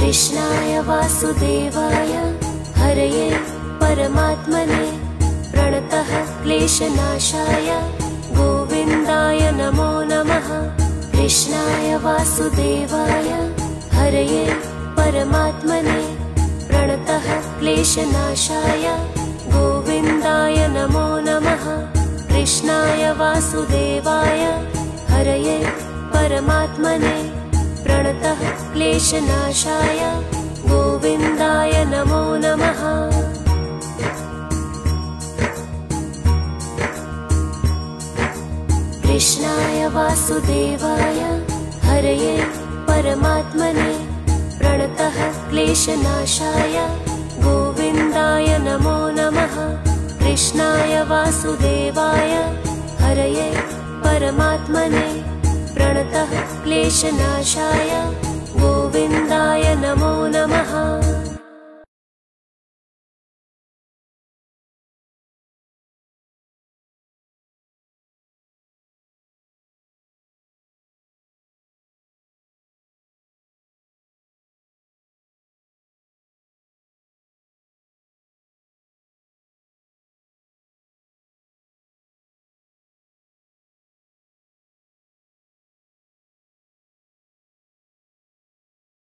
कृष्णाय वासुदेवाय हरये परमात्मने प्रणतः क्लेशनाशाय गोविन्दाय नमो नमः। कृष्णाय वासुदेवाय हरये परमात्मने प्रणतः क्लेशनाशाय गोविन्दाय नमो नमः। कृष्णाय वासुदेवाय हरये परमात्मने प्रणतः क्लेशनाशाय गोविन्दाय नमो नमः। कृष्णाय वासुदेवाय हरये परमात्मने प्रणतः क्लेशनाशाय गोविन्दाय नमो नमः। कृष्णाय वासुदेवाय हरये परमात्मने प्रणतः क्लेशनाशाय गोविन्दाय नमो